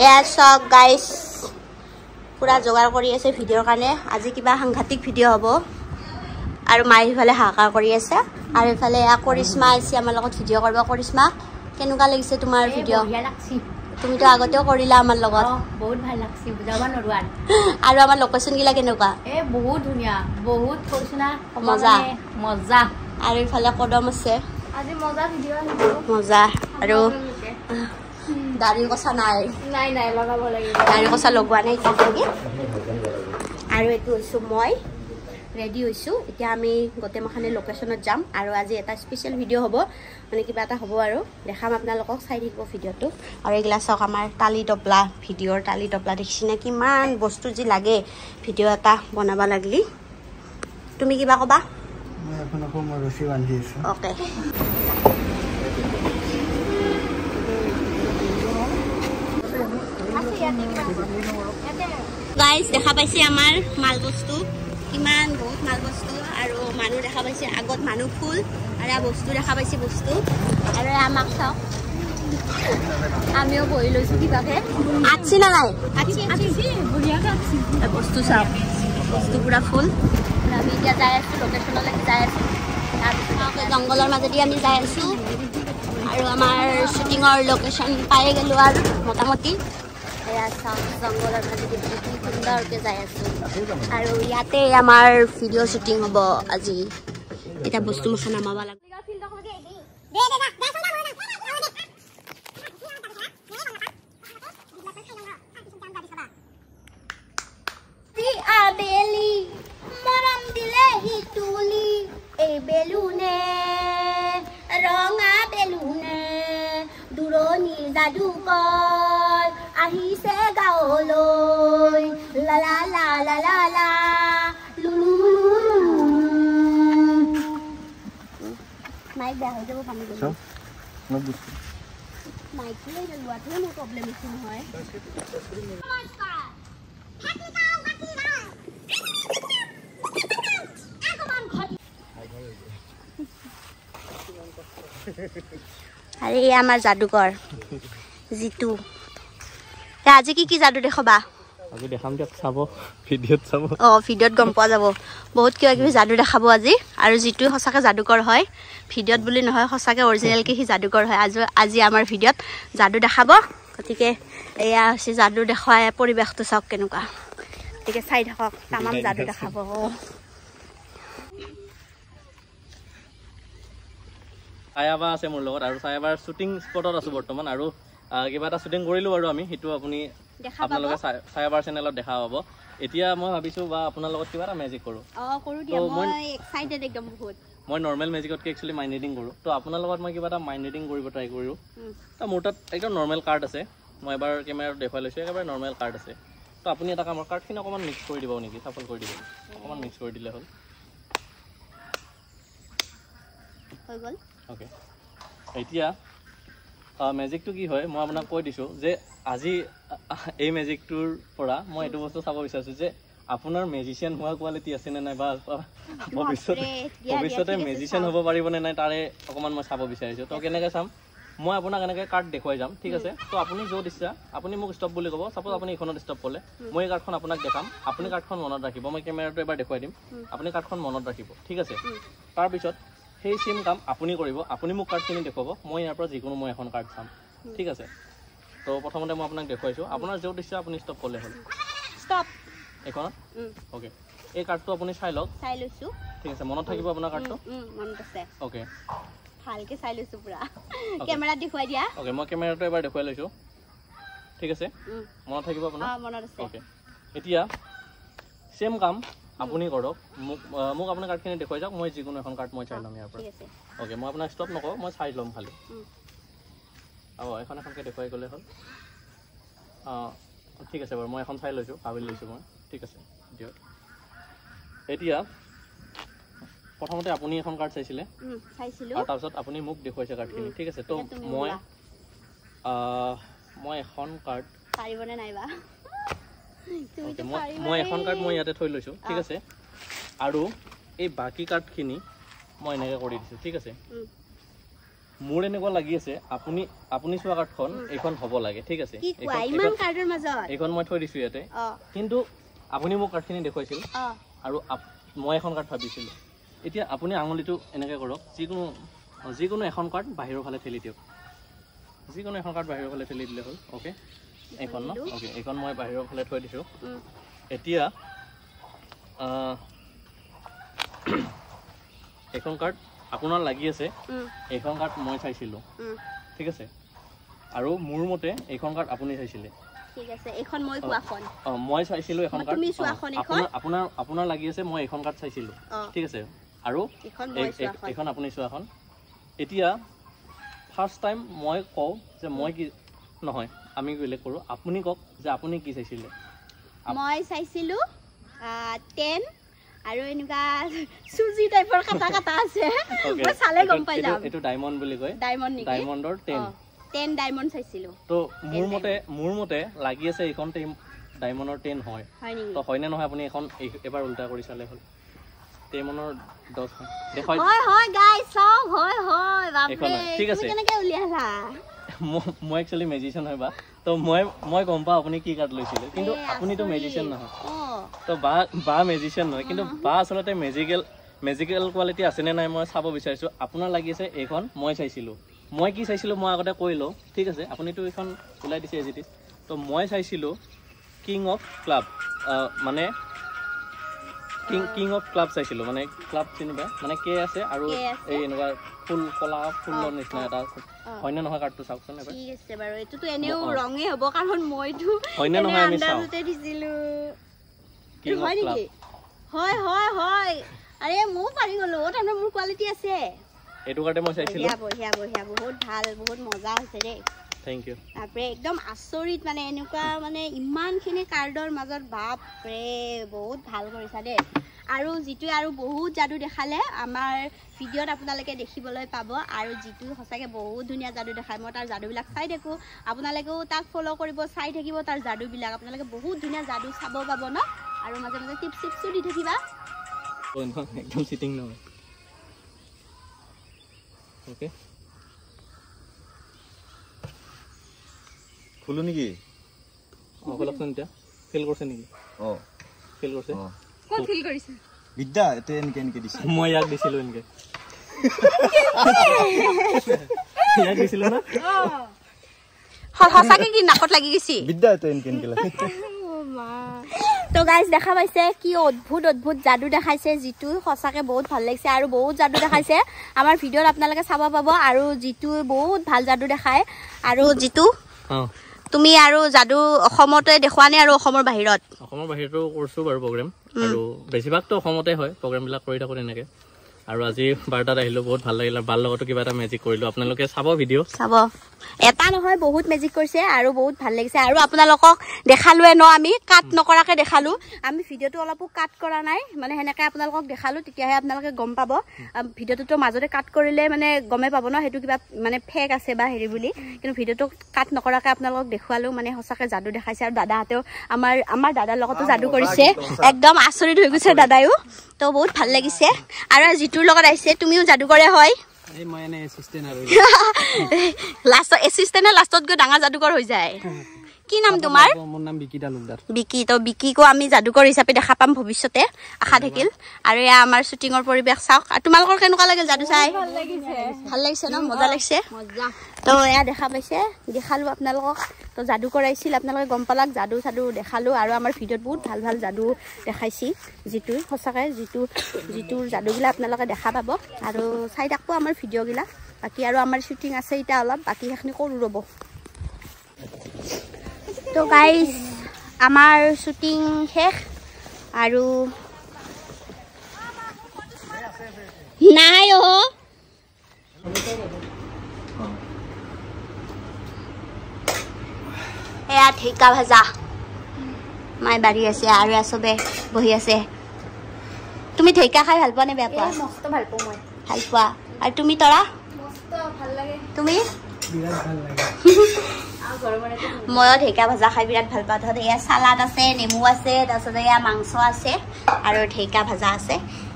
এয়া চক গাইস পুৰা জোগাৰ কৰি আছে ভিডিওৰ কাৰণে আজি কিবা সাংঘাতিক ভিডিও হ'ব আৰু মাই ইফালে হাহাকাৰ কৰি আছে আৰু ইফালে কৰিশ্মা আছে আমাৰ লগত ভিডিও কৰিব কৰিশ্মা কেনেকুৱা লাগিছে তোমাৰ ভিডিও বঢ়িয়া লাগছি তুমি তো আগতেও কৰিলা আমাৰ লগত বহুত ভাল লাগছি বুজাব নোৱাৰো আৰু আমাৰ লোকেশন গিলা কেনেকুৱা বহুত ধুনিয়া বহুত কৈছনা মজা মজা আৰু ইফালে কদম আছে আজি মজা ভিডিও আহিব মজা আৰু দাড়ি কষা নাই লগাব লাগিব দাড়ি কষা লগোৱা নাই আৰু এইটো হৈছো মই ৰেডি হৈছো এতিয়া আমি গোটেইমাখানে লোকেশনত যাম আৰু আজি এটা স্পেশাল ভিডিও হ'ব মানে কিবা এটা হ'ব আৰু দেখাম আপোনালোকক চাই থাকিব ভিডিওটো আৰু এইগিলা চাওক আমাৰ তালি টপলা ভিডিওৰ তালি টপলা দেখিছিনে কিমান বস্তু যি লাগে ভিডিও এটা বনাবা লাগলি তুমি কিবা কবা মই আপোনাক মই ৰছী বান্ধি আছো ওকে গাইস দেখা পাইছে আমাৰ মাল বস্তু কিমান বহুত মাল বস্তু আৰু মানুহ দেখা পাইছে আগত মানুহ ফুল আৰু বস্তু দেখা পাইছে বস্তু আৰু আমাক চাওক আমিও বহি লৈছো কিবাকে আছি না নাই আছি বঢ়িয়াকে আছি বস্তু চাওক বস্তু পুৰা ফুল আমি এতিয়া যাই আছো লোকেশনলৈকে যাই আছো তাৰপিছত জংগলৰ মাজেদি আমি যাই আছো আৰু আমাৰ শুটিঙৰ লোকেশন পাই গেলো আৰু মোটামুটি এয়া চাওক জংগলৰ মাজেদি কি সুন্দৰকে যাই আছো আৰু ইয়াতে আমাৰ ভিডিও শুটিং হ'ব আজি এটা বস্তু মুখা নামাবা লাগে আবেলি মৰম দিলে হিতুলি এই বেলুনে ৰঙা বেলুনে দুৰণি যাদুকৰ আহিছে গাঁৱলৈ লা লা লা লা লা লা লুলু মাইক বেয়া হৈ যাব পানী গ'ল মাইক লৈ লোৱাটোৱে মোৰ প্ৰব্লেম একো নহয় আরে আমার জাদুকর জিতু আজি কি জাদু দেখাবা আজি দেখাম দিয়ক চাব ভিডিওত চাব ভিডিওত গম পোৱা যাব বহুত কিবা কিবি জাদু দেখাব আজি আৰু জিতু সঁচাকে জাদুকৰ হয় ভিডিওত বুলি নহয় সঁচাকে অৰিজিনেল কি জাদুকৰ হয় আজি আমাৰ ভিডিওত জাদু দেখাব গতিকে এয়া হৈছে জাদু দেখুৱাই পৰিৱেশটো চাওক কেনেকুৱা গতিকে চাই থাকক তামাম জাদু দেখাব ছায়াবা আছে মোৰ লগত আৰু ছায়াবাৰ শ্বুটিং স্পটত আছো বৰ্তমান আৰু কিবা এটা শ্বুটিং কৰিলো আৰু আমি সেইটো আপুনি আপোনালোকে ছায়াবাৰ চেনেলত দেখা পাব এতিয়া মই ভাবিছো বা আপোনাৰ লগত কিবা এটা মেজিক কৰো মই এক্সাইটেড একদম বহুত মই নৰ্মেল মেজিকতকে একচুৱেলি মাইণ্ড ৰিডিং কৰো তো আপোনাৰ লগত মই কিবা এটা মাইণ্ড ৰিডিং কৰিব ট্ৰাই কৰো তো মোৰ তাত একদম নৰ্মেল কাৰ্ড আছে মই এবাৰ কেমেৰাত দেখুৱাই লৈছো একেবাৰে নৰ্মেল কাৰ্ড আছে তো আপুনি এটা কামৰ কাৰ্ডখিনি অকণমান মিক্স কৰি দিব নেকি চাফল কৰি দিব অকণমান মিক্স কৰি দিলে হ'ল হৈ গ'ল ওকে এতিয়া মেজিকটো কি হয় মই আপোনাক কৈ দিছোঁ যে আজি এই মেজিকটোৰ পৰা মই এইটো বস্তু চাব বিচাৰিছোঁ যে আপোনাৰ মেজিচিয়ান হোৱা কোৱালিটি আছেনে নাই বা ভৱিষ্যতে মেজিচিয়ান হ'ব পাৰিবনে নাই তাৰে অকণমান মই চাব বিচাৰিছোঁ তো কেনেকৈ চাম মই আপোনাক এনেকৈ কাৰ্ড দেখুৱাই যাম ঠিক আছে তো আপুনি য'ত ইচ্ছা আপুনি মোক ষ্টপ বুলি ক'ব চাপ'জ আপুনি এইখনত ষ্টপ ক'লে মই এই কাৰ্ডখন আপোনাক দেখাম আপুনি কাৰ্ডখন মনত ৰাখিব মই কেমেৰাটো এবাৰ দেখুৱাই দিম আপুনি কাৰ্ডখন মনত ৰাখিব ঠিক আছে তাৰপিছত সেই সেম কাম আপুনি কৰিব আপুনি মোক কাৰ্ডখিনি দেখুৱাব মই ইয়াৰ পৰা যিকোনো মই এখন কাৰ্ড চাম ঠিক আছে তো প্ৰথমতে মই আপোনাক দেখুৱাইছোঁ আপোনাৰ য'ত ইচ্ছা আপুনি ষ্টপ ক'লে হ'ল ষ্টপ এইখনত অ'কে এই কাৰ্ডটো আপুনি চাই লওক চাই লৈছোঁ ঠিক আছে মনত থাকিব আপোনাৰ কাৰ্ডটো মনত আছে অ'কে ভালকৈ চাই লৈছোঁ পুৰা কেমেৰাত দেখুৱাই দিয়া অ'কে মই কেমেৰাটো এবাৰ দেখুৱাই লৈছোঁ ঠিক আছে মনত থাকিব আপোনাৰ মনত আছে অ'কে এতিয়া সেম কাম আপুনি কৰক মোক আপোনাৰ কাৰ্ডখিনি দেখুৱাই যাওক মই যিকোনো এখন কাৰ্ড মই চাই ল'ম ইয়াৰ পৰা অ'কে মই আপোনাক ষ্টপ নকওঁ মই চাই ল'ম খালি এখন এখনকৈ দেখুৱাই গ'লে হ'ল ঠিক আছে বাৰু মই এখন চাই লৈছোঁ ভাবি লৈছোঁ মই ঠিক আছে দিয়ক এতিয়া প্ৰথমতে আপুনি এখন কাৰ্ড চাইছিলে আৰু তাৰপিছত আপুনি মোক দেখুৱাইছে কাৰ্ডখিনি ঠিক আছে তো মই এখন কাৰ্ড পাৰিবনে নাইবা মই এখন কাৰ্ড মই ইয়াতে থৈ লৈছোঁ ঠিক আছে আৰু এই বাকী কাৰ্ডখিনি মই এনেকৈ কৰি দিছোঁ ঠিক আছে মোৰ এনেকুৱা লাগি আছে আপুনি চোৱা কাৰ্ডখন এইখন হ'ব লাগে ঠিক আছে এইখন মই থৈ দিছোঁ ইয়াতে কিন্তু আপুনি মোক কাৰ্ডখিনি দেখুৱাইছিল আৰু মই এখন কাৰ্ড ভাবিছিলোঁ এতিয়া আপুনি আঙুলিটো এনেকৈ কৰক যিকোনো এখন কাৰ্ড বাহিৰৰ ফালে ঠেলি দিয়ক যিকোনো এখন কাৰ্ড বাহিৰৰ ফালে ঠেলি দিলে হ'ল অ'কে এইখন ন অ'কে এইখন মই বাহিৰৰ ফালে থৈ দিছোঁ এতিয়া এইখন কাৰ্ড আপোনাৰ লাগি আছে এইখন কাৰ্ড মই চাইছিলোঁ ঠিক আছে আৰু মোৰ মতে এইখন কাৰ্ড আপুনি চাইছিলে ঠিক আছে এইখন মই কোৱাখন মই চাইছিলোঁ এখন কাৰ্ড আপোনাৰ লাগি আছে মই এইখন কাৰ্ড চাইছিলোঁ ঠিক আছে আৰু এইখন আপুনি চোৱাখন এতিয়া ফাৰ্ষ্ট টাইম মই কওঁ যে মই কি নহয় আমি বেলেগ কৰোঁ আপুনি কওক যে আপুনি কি চাইছিলে মই চাইছিলোঁ 10 আৰু এনেকুৱা সুজি টাইপৰ কাটা আছে মই চালে গম পাই যাম এটো ডায়মণ্ড বুলি কয় ডায়মণ্ড নেকি ডায়মণ্ডৰ 10 ডায়মণ্ড চাইছিলোঁ তো মোৰ মতে লাগি আছে এইখন ডায়মণ্ডৰ 10 হয় তো হয়নে নহয় আপুনি এখন এবাৰ উল্টা কৰি চালে হ'ল ডায়মণ্ডৰ 10 হয় দেখুৱাই হয় গাইস সব হয় বাপৰে ঠিক আছে কেনেকৈ উলিয়ালা মই একচুয়ালি মেজিশিয়ান হয় বা তো মই গম পাওঁ আপুনি কি কাৰ্ড লৈছিলে কিন্তু আপুনিতো মেজিশিয়ান নহয় তো বা মেজিশিয়ান নহয় কিন্তু বা আচলতে মেজিকেল কোৱালিটি আছেনে নাই মই চাব বিচাৰিছোঁ আপোনাৰ লাগিছে এইখন মই চাইছিলোঁ মই কি চাইছিলোঁ মই আগতে কৈ লওঁ ঠিক আছে আপুনিতো এইখন ওলাই দিছে এজ ইট ইজ তো মই চাইছিলোঁ কিং অফ ক্লাব মানে কিং অফ ক্লাব চাইছিলোঁ মানে ক্লাব চিনিবা মানে কে আছে আৰু এই এনেকুৱা ফুল কলা ফুলৰ নিচিনা এটা হয়নে নহয় কাৰ্ডটো চাওকচোন এবাৰ ঠিক আছে বাৰু এটোতো এনেও ৰঙে হ'ব কাৰণ মইতো হয়নে নহয় আমি চাওঁ আন্দাজতে দিছিলোঁ হয় নেকি হয় আৰে মই পাৰি গ'লো তাৰমানে মোৰ কোৱালিটি আছে এইটো কাৰ্ডে মই চাইছিলোঁ বঢ়িয়া বহুত ভাল বহুত মজা হৈছে দেই থেংক ইউ বাপৰে একদম আচৰিত মানে এনেকুৱা মানে ইমানখিনি কাৰ্ডৰ মাজত বাপৰে বহুত ভাল কৰিছা দেই আৰু যিটো আৰু বহুত যাদু দেখালে আমাৰ ভিডিঅ'ত আপোনালোকে দেখিবলৈ পাব আৰু যিটো সঁচাকৈ বহুত ধুনীয়া যাদু দেখায় মই তাৰ যাদুবিলাক চাই থাকোঁ আপোনালোকেও তাক ফ'ল' কৰিব চাই থাকিব তাৰ যাদুবিলাক আপোনালোকে বহুত ধুনীয়া যাদু চাব পাব ন আৰু মাজে মাজে টিপছো দি থাকিবা একদম চিটিং নহয় ওকে খুলো নেকি খোলকচোন এতিয়া ফিল কৰিছে নেকি ফিল কৰিছে ক'ত ফিল কৰিছে বিদ্যা এতে এনেকে দিছে মই ইয়াক দিছিলোঁ এনেকে ইয়াক দিছিলোঁ না সঁচাকৈ কি নাকত লাগি গৈছে বিদ্যা এতে এনেকে লাগে তো গাইজ দেখা পাইছে কি অদ্ভুত যাদু দেখাইছে যিটো সঁচাকৈ বহুত ভাল লাগিছে আৰু বহুত যাদু দেখাইছে আমাৰ ভিডিঅ'ত আপোনালোকে চাব পাব আৰু যিটো বহুত ভাল যাদু দেখায় আৰু যিটো তুমি আৰু যাদু অসমতে দেখুৱা নে আৰু অসমৰ বাহিৰতো কৰিছোঁ বাৰু প্ৰগ্ৰেম আৰু বেছিভাগতো অসমতে হয় প্ৰগ্ৰেমবিলাক কৰি থাকোঁ তেনেকৈ আৰু আজি বাৰটাত আহিলোঁ বহুত ভাল লাগিলে বাৰ লগতো কিবা এটা মেজিক কৰিলোঁ আপোনালোকে চাব ভিডিঅ' চাব এটা নহয় বহুত মেজিক কৰিছে আৰু বহুত ভাল লাগিছে আৰু আপোনালোকক দেখালোৱে ন আমি কাট নকৰাকৈ দেখালোঁ আমি ভিডিঅ'টো অলপো কাট কৰা নাই মানে সেনেকৈ আপোনালোকক দেখালোঁ তেতিয়াহে আপোনালোকে গম পাব ভিডিঅ'টোতো মাজতে কাট কৰিলে মানে গমেই পাব ন সেইটো কিবা মানে ফেক আছে বা হেৰি বুলি কিন্তু ভিডিঅ'টো কাট নকৰাকৈ আপোনালোকক দেখুৱালোঁ মানে সঁচাকৈ যাদু দেখাইছে আৰু দাদাহঁতেও আমাৰ দাদাৰ লগতো যাদু কৰিছে একদম আচৰিত হৈ গৈছে দাদায়ো তো বহুত ভাল লাগিছে আৰু যিটোৰ লগত আহিছে তুমিও যাদুকৰে হয় লাষ্টত গৈ ডাঙৰ যাদুকৰ হৈ যায় কি নাম তোমাৰ মোৰ নাম বিকি তালুকদাৰ বিকি তো বিকিকো আমি যাদুকৰ হিচাপে দেখা পাম ভৱিষ্যতে আশা থাকিল আৰু এয়া আমাৰ শ্বুটিঙৰ পৰিৱেশ চাওক আৰু তোমালোকৰ কেনেকুৱা লাগিল যাদু চাই ভাল লাগিছে ন মজা লাগিছে তো এয়া দেখা পাইছে দেখালোঁ আপোনালোকক তো যাদু কৰাইছিল আপোনালোকে গম পালাক যাদু চাদু দেখালোঁ আৰু আমাৰ ভিডিঅ'ত বহুত ভাল যাদু দেখাইছি যিটো সঁচাকৈ যিটোৰ যাদুগিলা আপোনালোকে দেখা পাব আৰু চাই থাকব আমাৰ ভিডিঅ'গিলা বাকী আৰু আমাৰ শ্বুটিং আছে এতিয়া অলপ বাকী সেইখিনি কৰোঁ ৰ'ব তো গাইজ আমাৰ শ্বুটিং শেষ আৰু নাই এয়া ঢেঁকা ভাজা মায়ে বাঢ়ি আছে আৰু চবে বহি আছে তুমি ঢেঁকা খাই ভাল পোৱা নে বেয়া পোৱা মস্ত ভাল পাওঁ মই ভাল পোৱা আৰু তুমি তৰা মস্ত ভাল লাগে তুমি বিৰাট ভাল লাগে ময়ো ঢেঁকা ভাজা খাই বিৰাট ভাল পাওঁ তাত এয়া চালাড আছে নেমু আছে তাৰপিছত এয়া মাংস আছে আৰু ঢেঁকা ভাজা আছে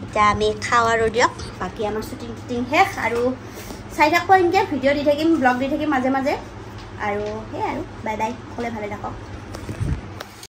এতিয়া আমি খাওঁ আৰু দিয়ক বাকী আমাৰ শ্বুটিং শেষ আৰু চাই থাকব এনেকৈ ভিডিঅ' দি থাকিম ব্লগ দি থাকিম মাজে মাজে আৰু সেই আৰু বাই বাই সকলোৱে ভালে থাকক